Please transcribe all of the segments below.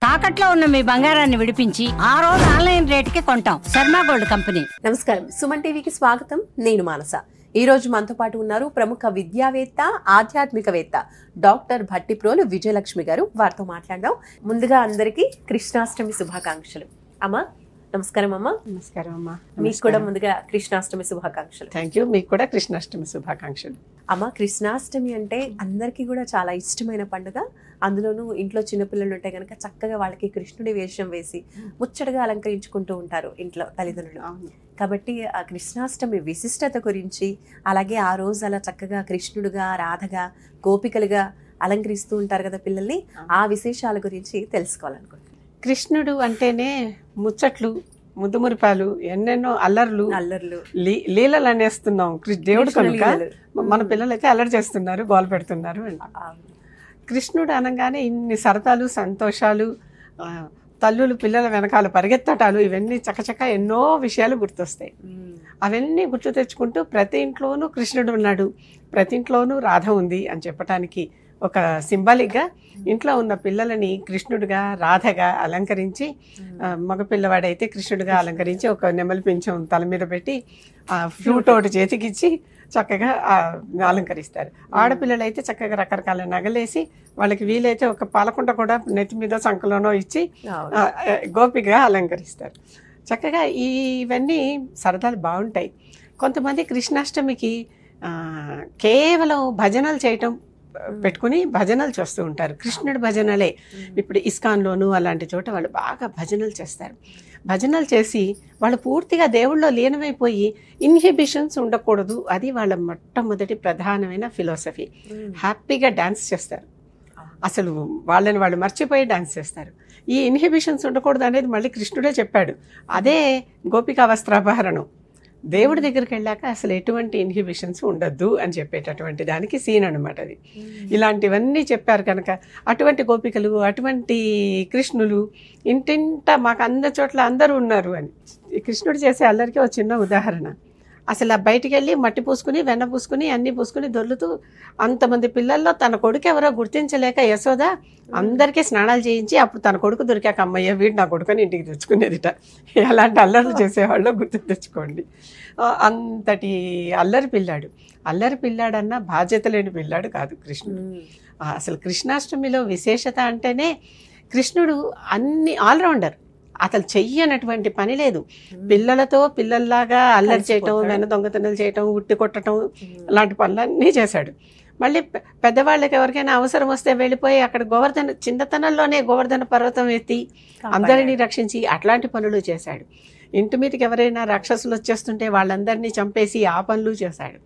తాకట్లో ఉన్న మీ బంగారాన్ని విడిపించి ఆ రోజు ఆన్లైన్ రేటుకి కొంటాం. Sharma gold company. నమస్కారం, సుమన్ టీవీకి స్వాగతం. నేను మానస. ఈ రోజు మనతో పాటు ఉన్నారు ప్రముఖ విద్యావేత్త, ఆధ్యాత్మికవేత్త డాక్టర్ భట్టిప్రోలు విజయలక్ష్మి గారు. వారితో మాట్లాడదాం. ముందుగా అందరికీ కృష్ణాష్టమి శుభాకాంక్షలు. అమ్మా నమస్కారం. అమ్మా నమస్కారం అమ్మా. మీకు కూడా ముందుగా కృష్ణాష్టమి శుభాకాంక్షలు. Thank you. మీకు కూడా కృష్ణాష్టమి శుభాకాంక్షలు. అమ్మ, కృష్ణాష్టమి అంటే అందరికీ కూడా చాలా ఇష్టమైన పండుగ. అందులోనూ ఇంట్లో చిన్నపిల్లలు ఉంటే కనుక చక్కగా వాళ్ళకి కృష్ణుడి వేషం వేసి ముచ్చటగా అలంకరించుకుంటూ ఉంటారు ఇంట్లో తల్లిదండ్రులు. కాబట్టి ఆ కృష్ణాష్టమి విశిష్టత గురించి, అలాగే ఆ రోజు అలా చక్కగా కృష్ణుడుగా, రాధగా, గోపికలుగా అలంకరిస్తూ ఉంటారు కదా పిల్లల్ని, ఆ విశేషాల గురించి తెలుసుకోవాలనుకుంటున్నాను. కృష్ణుడు అంటేనే ముచ్చట్లు, ముద్దుమురిపాలు, ఎన్నెన్నో అల్లర్లు లీలలు అనేస్తున్నాం. దేవుడు కనుక మన పిల్లలైతే అల్లరి చేస్తున్నారు, గోల పెడుతున్నారు. కృష్ణుడు అనగానే ఇన్ని సరదాలు, సంతోషాలు, తల్లులు పిల్లల వెనకాల పరిగెత్తటాలు, ఇవన్నీ చకచక ఎన్నో విషయాలు గుర్తొస్తాయి. అవన్నీ గుర్తు తెచ్చుకుంటూ ప్రతి ఇంట్లోనూ కృష్ణుడు ఉన్నాడు, ప్రతి ఇంట్లోనూ రాధ ఉంది అని చెప్పటానికి ఒక సింబాలిక్గా ఇంట్లో ఉన్న పిల్లలని కృష్ణుడిగా, రాధగా అలంకరించి, మగపిల్లవాడైతే కృష్ణుడిగా అలంకరించి ఒక నెమలి పింఛం తల మీద పెట్టి ఫ్లూట్ ఒకటి చేతికిచ్చి చక్కగా అలంకరిస్తారు. ఆడపిల్లలైతే చక్కగా రకరకాల నగలేసి వాళ్ళకి వీలైతే ఒక పాలకుంట కూడా నెత్తి మీద సంకలోనో ఇచ్చి గోపికగా అలంకరిస్తారు. చక్కగా ఇవన్నీ సరదాలు బాగుంటాయి. కొంతమంది కృష్ణాష్టమికి కేవలం భజనలు చేయటం పెట్టుకుని భజనలు చేస్తూ ఉంటారు. కృష్ణుడి భజనలే. ఇప్పుడు ఇస్కాన్లోను అలాంటి చోట వాళ్ళు బాగా భజనలు చేస్తారు. భజనలు చేసి వాళ్ళు పూర్తిగా దేవుళ్ళలో లీనమైపోయి ఇన్హిబిషన్స్ ఉండకూడదు, అది వాళ్ళ మొట్టమొదటి ప్రధానమైన ఫిలాసఫీ. హ్యాపీగా డాన్స్ చేస్తారు, అసలు వాళ్ళని వాళ్ళు మర్చిపోయి డాన్స్ చేస్తారు. ఈ ఇన్హిబిషన్స్ ఉండకూడదు అనేది మళ్ళీ కృష్ణుడే చెప్పాడు. అదే గోపికా వస్త్రాపహరణం. దేవుడి దగ్గరికి వెళ్ళాక అసలు ఎటువంటి ఇన్హిబిషన్స్ ఉండద్దు అని చెప్పేటటువంటి దానికి సీన్ అనమాట అది. ఇలాంటివన్నీ చెప్పారు కనుక అటువంటి గోపికలు, అటువంటి కృష్ణులు ఇంటింట మాకు అందరి చోట్ల అందరూ ఉన్నారు అని. కృష్ణుడు చేసే అల్లరికి ఒక చిన్న ఉదాహరణ. అసలు బయటికి వెళ్ళి మట్టి పూసుకుని, వెన్న పూసుకుని, అన్నీ పూసుకుని దొర్లుతూ అంతమంది పిల్లల్లో తన కొడుకు ఎవరో గుర్తించలేక యశోద అందరికీ స్నానాలు చేయించి అప్పుడు తన కొడుకు దొరికాక అమ్మయ్య వీడు నా కొడుకుని ఇంటికి తెచ్చుకునేదిట. అలాంటి అల్లర్లు చేసేవాళ్ళు గుర్తు తెచ్చుకోండి. అంతటి అల్లరి పిల్లాడు. అల్లరి పిల్లాడన్నా బాధ్యత లేని పిల్లాడు కాదు కృష్ణుడు. అసలు కృష్ణాష్టమిలో విశేషత అంటేనే కృష్ణుడు అన్ని ఆల్రౌండర్. అసలు చెయ్యనటువంటి పని లేదు. పిల్లలతో పిల్లల్లాగా అల్లరి చేయటం, వెన దొంగతనాలు చేయటం, ఉట్టి కొట్టడం లాంటి పనులన్నీ చేశాడు. మళ్ళీ పెద్దవాళ్ళకి ఎవరికైనా అవసరం వస్తే వెళ్ళిపోయి అక్కడ గోవర్ధన, చిన్నతనంలోనే గోవర్ధన పర్వతం ఎత్తి అందరినీ రక్షించి అట్లాంటి పనులు చేశాడు. ఇంటి మీదకి ఎవరైనా రాక్షసులు వచ్చేస్తుంటే వాళ్ళందరినీ చంపేసి ఆ పనులు చేశాడు.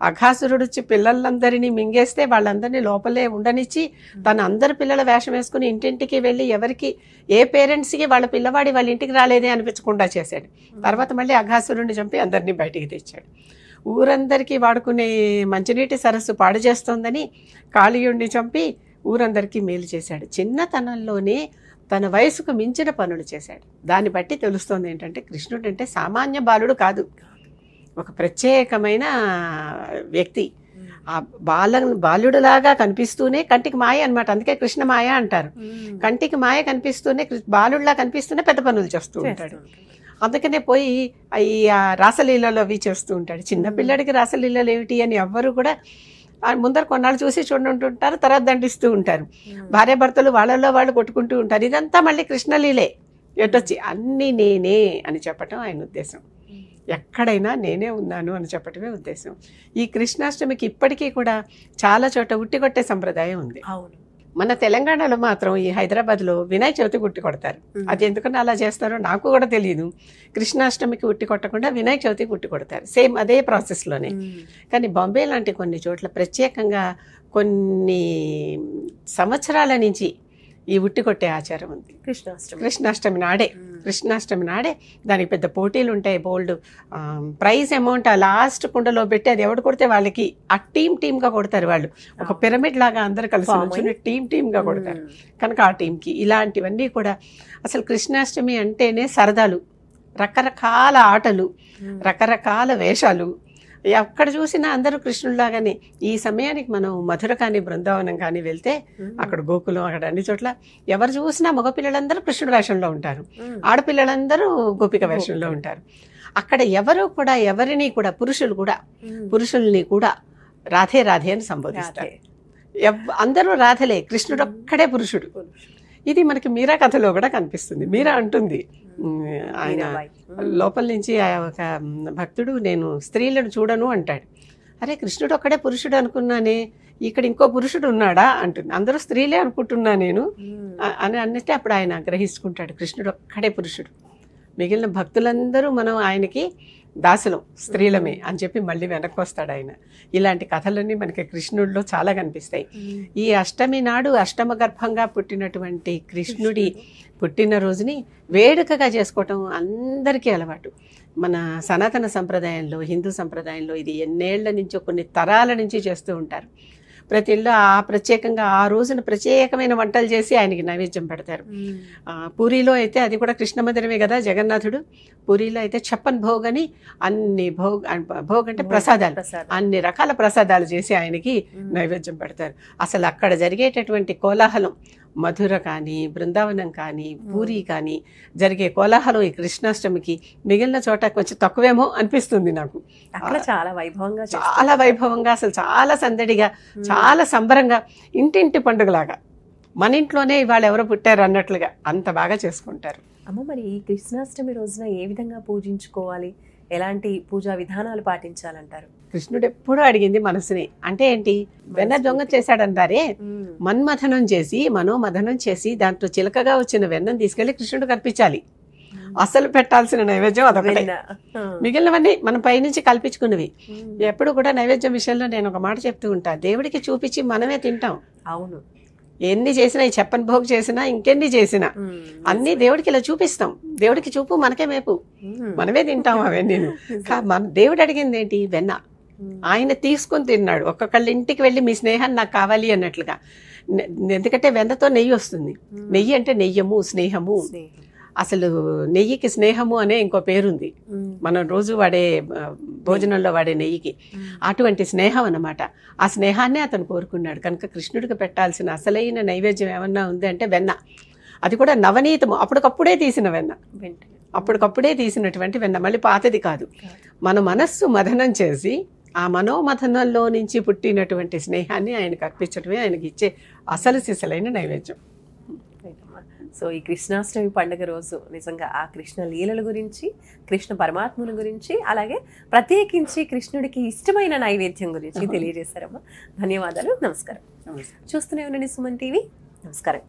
అఘాసురుడు వచ్చి పిల్లలందరినీ మింగేస్తే వాళ్ళందరినీ లోపలే ఉండనిచ్చి తన అందరి పిల్లల వేషం వేసుకుని ఇంటింటికి వెళ్ళి ఎవరికి ఏ పేరెంట్స్కి వాళ్ళ పిల్లవాడి వాళ్ళ ఇంటికి రాలేదే అనిపించకుండా చేశాడు. తర్వాత మళ్ళీ అఘాసురుడిని చంపి అందరినీ బయటికి తెచ్చాడు. ఊరందరికీ వాడుకునే మంచినీటి సరస్సు పాడు చేస్తోందని కాళీయుడిని చంపి ఊరందరికీ మేలు చేశాడు. చిన్నతనంలోనే తన వయసుకు మించిన పనులు చేశాడు. దాన్ని బట్టి తెలుస్తోంది ఏంటంటే కృష్ణుడు అంటే సామాన్య బాలుడు కాదు, ఒక ప్రత్యేకమైన వ్యక్తి. ఆ బాలుడులాగా కనిపిస్తూనే కంటికి మాయ అనమాట. అందుకే కృష్ణ మాయ అంటారు. కంటికి మాయ కనిపిస్తూనే బాలుడిలా కనిపిస్తూనే పెద్ద పనులు చేస్తూ ఉంటాడు. అందుకనే పోయి ఈ రాసలీలలో అవి చేస్తూ ఉంటాడు. చిన్నపిల్లడికి రాసలీలలు ఏమిటి అని ఎవ్వరు కూడా ముందర కొన్నాళ్ళు చూసి చూడుంటుంటారు, తర్వాత దండిస్తూ ఉంటారు. భార్యాభర్తలు వాళ్ళల్లో వాళ్ళు కొట్టుకుంటూ ఉంటారు. ఇదంతా మళ్ళీ కృష్ణలీలే. ఎటొచ్చి అన్నీ నేనే అని చెప్పటం ఆయన ఉద్దేశం. ఎక్కడైనా నేనే ఉన్నాను అని చెప్పటమే ఉద్దేశం. ఈ కృష్ణాష్టమికి ఇప్పటికీ కూడా చాలా చోట ఉట్టి కొట్టే సంప్రదాయం ఉంది. మన తెలంగాణలో మాత్రం ఈ హైదరాబాద్లో వినాయక చవితి ఉట్టి కొడతారు. అది ఎందుకన్నా అలా చేస్తారో నాకు కూడా తెలియదు. కృష్ణాష్టమికి ఉట్టి కొట్టకుండా వినాయక చవితికి ఉట్టి కొడతారు. సేమ్ అదే ప్రాసెస్లోనే. కానీ బాంబే లాంటి కొన్ని చోట్ల ప్రత్యేకంగా కొన్ని సంవత్సరాల నుంచి ఈ ఉట్టి కొట్టే ఆచారం ఉంది. కృష్ణాష్టమి నాడే దానికి పెద్ద పోటీలు ఉంటాయి. బోల్డ్ ప్రైజ్ అమౌంట్ ఆ లాస్ట్ కుండలో పెట్టి అది ఎవడు కొడితే వాళ్ళకి ఆ టీమ్గా కొడతారు. వాళ్ళు ఒక పిరమిడ్ లాగా అందరు కలిసి నుంచుని టీమ్గా కొడతారు కనుక ఆ టీంకి ఇలాంటివన్నీ కూడా. అసలు కృష్ణాష్టమి అంటేనే సరదాలు, రకరకాల ఆటలు, రకరకాల వేషాలు, ఎక్కడ చూసినా అందరూ కృష్ణుడిలాగానే. ఈ సమయానికి మనం మధుర కానీ బృందావనం కానీ వెళ్తే అక్కడ గోకులం, అక్కడ అన్ని చోట్ల ఎవరు చూసినా మగపిల్లలందరూ కృష్ణుడి వేషంలో ఉంటారు, ఆడపిల్లలందరూ గోపిక వేషంలో ఉంటారు. అక్కడ ఎవరు కూడా ఎవరిని కూడా పురుషుల్ని కూడా రాధే రాధే అని సంబోధిస్తారు. అందరూ రాధలే, కృష్ణుడు ఒక్కడే పురుషుడు. ఇది మనకి మీరా కథలో కూడా కనిపిస్తుంది. మీరా అంటుంది, ఆయన లోపల నుంచి ఒక భక్తుడు నేను స్త్రీలను చూడను అంటాడు. అరే కృష్ణుడు ఒక్కడే పురుషుడు అనుకున్నానే, ఇక్కడ ఇంకో పురుషుడు ఉన్నాడా అంటుంది. అందరూ స్త్రీలే అనుకుంటున్నా నేను అని అన్నట్టే అప్పుడు ఆయన గ్రహించుకుంటాడు కృష్ణుడు ఒక్కడే పురుషుడు, మిగిలిన భక్తులందరూ మనం ఆయనకి దాసులం, స్త్రీలమే అని చెప్పి మళ్ళీ వెనక్కి వస్తాడు ఆయన. ఇలాంటి కథలన్నీ మనకి కృష్ణుడిలో చాలా కనిపిస్తాయి. ఈ అష్టమి నాడు అష్టమ గర్భంగా పుట్టినటువంటి కృష్ణుడి పుట్టినరోజుని వేడుకగా చేసుకోవటం అందరికీ అలవాటు. మన సనాతన సంప్రదాయంలో, హిందూ సంప్రదాయంలో ఇది ఎన్నేళ్ల నుంచో, కొన్ని తరాల నుంచి చేస్తూ ఉంటారు. ప్రతి ఇళ్ళు ప్రత్యేకంగా ఆ రోజున ప్రత్యేకమైన వంటలు చేసి ఆయనకి నైవేద్యం పెడతారు. పూరిలో అయితే అది కూడా కృష్ణ మందిరమే కదా జగన్నాథుడు. పూరిలో అయితే ఛప్పన్ భోగ్ అని అన్ని భోగ్ అంటే ప్రసాదాలు, అన్ని రకాల ప్రసాదాలు చేసి ఆయనకి నైవేద్యం పెడతారు. అసలు అక్కడ జరిగేటటువంటి కోలాహలం, మధుర కానీ బృందావనం కానీ పూరి కానీ జరిగే కోలాహలం ఈ కృష్ణాష్టమికి మిగిలిన చోట కొంచెం తక్కువేమో అనిపిస్తుంది నాకు. అక్కడ చాలా వైభవంగా అసలు చాలా సందడిగా, చాలా సంబరంగా, ఇంటింటి పండుగలాగా, మన ఇంట్లోనే ఇవాళ ఎవరో పుట్టారు అన్నట్లుగా అంత బాగా చేసుకుంటారు. అమ్మ, మరి ఈ కృష్ణాష్టమి రోజున ఏ విధంగా పూజించుకోవాలి, ఎలాంటి పూజా విధానాలు పాటించాలంటారు? కృష్ణుడు ఎప్పుడూ అడిగింది మనసుని. అంటే ఏంటి, వెన్న దొంగ చేశాడంటారే, మన్మథనం చేసి మనోమథనం చేసి దాంట్లో చిలకగా వచ్చిన వెన్నం తీసుకెళ్లి కృష్ణుడికి అర్పించాలి. అసలు పెట్టాల్సిన నైవేద్యం అదొకటే, మిగిలినవన్నీ మనం పైనుంచి కల్పించుకున్నవి. ఎప్పుడు కూడా నైవేద్యం విషయంలో నేను ఒక మాట చెప్తూ ఉంటా, దేవుడికి చూపించి మనమే తింటాం. అవును, ఎన్ని చేసినా, ఈ చెప్పని భోగ్ చేసినా, ఇంకెన్ని చేసినా అన్ని దేవుడికి ఇలా చూపిస్తాం. దేవుడికి చూపు మనకే మేపు, మనమే తింటాం అవన్నీ. మన దేవుడు అడిగింది ఏంటి, వెన్న. ఆయన తీసుకుని తిన్నాడు. ఒక్కొక్కళ్ళ ఇంటికి వెళ్ళి మీ స్నేహాన్ని నాకు కావాలి అన్నట్లుగా. ఎందుకంటే వెన్నతో నెయ్యి వస్తుంది. నెయ్యి అంటే నెయ్యము, స్నేహము. అసలు నెయ్యికి స్నేహము అనే ఇంకో పేరుంది, మనం రోజు వాడే భోజనంలో వాడే నెయ్యికి. అటువంటి స్నేహం అన్నమాట. ఆ స్నేహాన్నే అతను కోరుకున్నాడు. కనుక కృష్ణుడికి పెట్టాల్సిన అసలైన నైవేద్యం ఏమన్నా ఉంది అంటే వెన్న. అది కూడా నవనీతము, అప్పటికప్పుడే తీసిన వెన్న, అప్పటికప్పుడే తీసినటువంటి వెన్న, మళ్ళీ పాతది కాదు. మన మనస్సు మథనం చేసి ఆ మనోమథనంలో నుంచి పుట్టినటువంటి స్నేహాన్ని ఆయనకు అర్పించడమే ఆయనకి ఇచ్చే అసలు సిసలైన నైవేద్యం. సో ఈ కృష్ణాష్టమి పండుగ రోజు నిజంగా ఆ కృష్ణ లీలల గురించి, కృష్ణ పరమాత్ముల గురించి, అలాగే ప్రత్యేకించి కృష్ణుడికి ఇష్టమైన నైవేద్యం గురించి తెలియజేశారమ్మా. ధన్యవాదాలు, నమస్కారం. చూస్తూనే ఉండండి సుమన్ టీవీ. నమస్కారం.